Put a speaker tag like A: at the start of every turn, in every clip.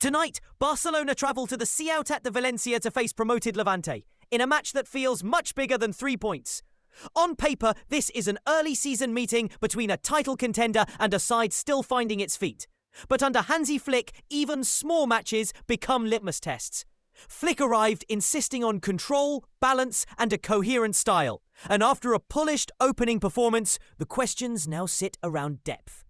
A: Tonight, Barcelona travel to the Ciutat de Valencia to face promoted Levante, in a match that feels much bigger than 3 points. On paper, this is an early season meeting between a title contender and a side still finding its feet. But under Hansi Flick, even small matches become litmus tests. Flick arrived insisting on control, balance, and a coherent style. And after a polished opening performance, the questions now sit around depth.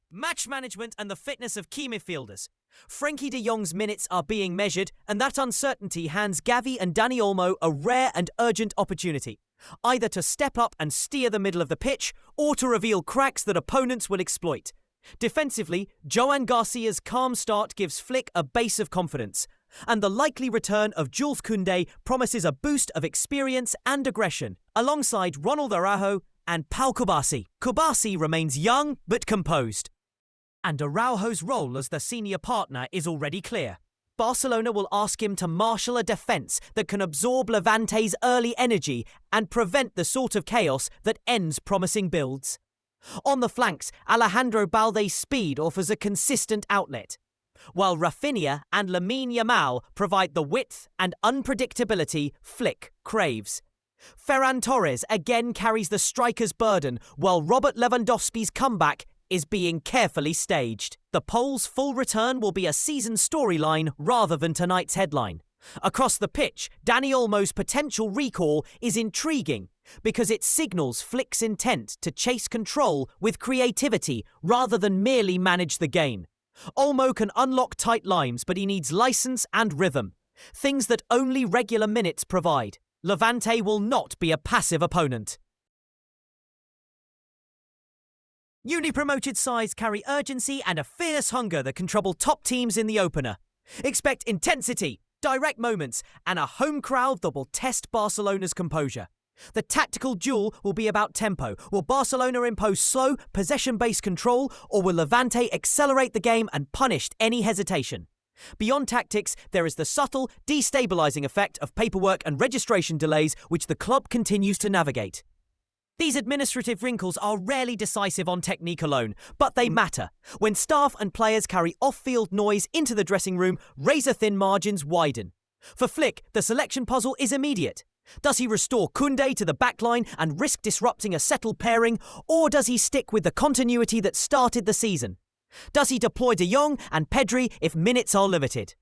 A: Match management and the fitness of key midfielders. Frenkie de Jong's minutes are being measured, and that uncertainty hands Gavi and Olmo a rare and urgent opportunity, either to step up and steer the middle of the pitch, or to reveal cracks that opponents will exploit. Defensively, Joan Garcia's calm start gives Flick a base of confidence, and the likely return of Jules Kounde promises a boost of experience and aggression, alongside Ronald Araujo and Pau Kubasi. Kubasi remains young but composed. And Araujo's role as the senior partner is already clear. Barcelona will ask him to marshal a defence that can absorb Levante's early energy and prevent the sort of chaos that ends promising builds. On the flanks, Alejandro Balde's speed offers a consistent outlet, while Rafinha and Lamine Yamal provide the width and unpredictability Flick craves. Ferran Torres again carries the striker's burden, while Robert Lewandowski's comeback is being carefully staged. The Pole's full return will be a season storyline rather than tonight's headline. Across the pitch, Olmo's potential recall is intriguing because it signals Flick's intent to chase control with creativity rather than merely manage the game. Olmo can unlock tight lines, but he needs license and rhythm, things that only regular minutes provide. Levante will not be a passive opponent. Newly promoted sides carry urgency and a fierce hunger that can trouble top teams in the opener. Expect intensity, direct moments, and a home crowd that will test Barcelona's composure. The tactical duel will be about tempo. Will Barcelona impose slow, possession-based control, or will Levante accelerate the game and punish any hesitation? Beyond tactics, there is the subtle, destabilising effect of paperwork and registration delays which the club continues to navigate. These administrative wrinkles are rarely decisive on technique alone, but they matter. When staff and players carry off-field noise into the dressing room, razor-thin margins widen. For Flick, the selection puzzle is immediate. Does he restore Kounde to the backline and risk disrupting a settled pairing, or does he stick with the continuity that started the season? Does he deploy De Jong and Pedri if minutes are limited?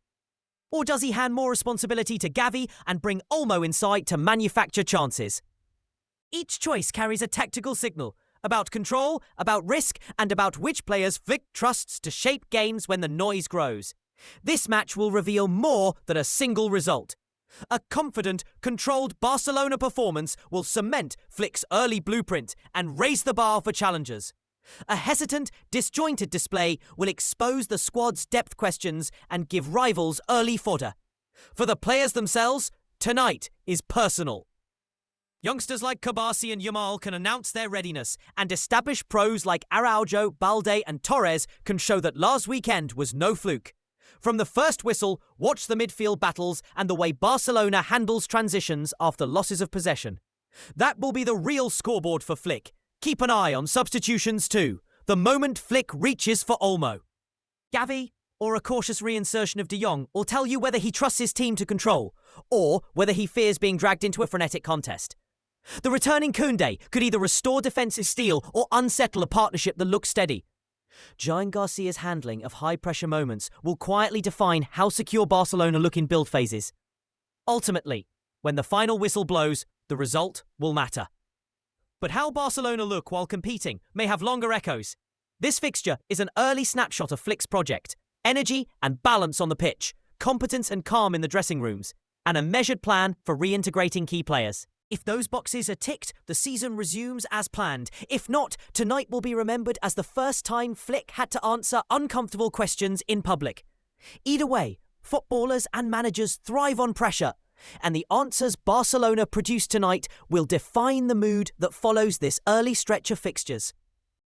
A: Or does he hand more responsibility to Gavi and bring Olmo inside to manufacture chances? Each choice carries a tactical signal about control, about risk, and about which players Flick trusts to shape games when the noise grows. This match will reveal more than a single result. A confident, controlled Barcelona performance will cement Flick's early blueprint and raise the bar for challengers. A hesitant, disjointed display will expose the squad's depth questions and give rivals early fodder. For the players themselves, tonight is personal. Youngsters like Kubasi and Yamal can announce their readiness, and established pros like Araujo, Balde and Torres can show that last weekend was no fluke. From the first whistle, watch the midfield battles and the way Barcelona handles transitions after losses of possession. That will be the real scoreboard for Flick. Keep an eye on substitutions too, the moment Flick reaches for Olmo. Gavi, or a cautious reinsertion of De Jong, will tell you whether he trusts his team to control, or whether he fears being dragged into a frenetic contest. The returning Kounde could either restore defensive steel or unsettle a partnership that looks steady. Joan Garcia's handling of high-pressure moments will quietly define how secure Barcelona look in build phases. Ultimately, when the final whistle blows, the result will matter. But how Barcelona look while competing may have longer echoes. This fixture is an early snapshot of Flick's project. Energy and balance on the pitch, competence and calm in the dressing rooms, and a measured plan for reintegrating key players. If those boxes are ticked, the season resumes as planned. If not, tonight will be remembered as the first time Flick had to answer uncomfortable questions in public. Either way, footballers and managers thrive on pressure, and the answers Barcelona produce tonight will define the mood that follows this early stretch of fixtures.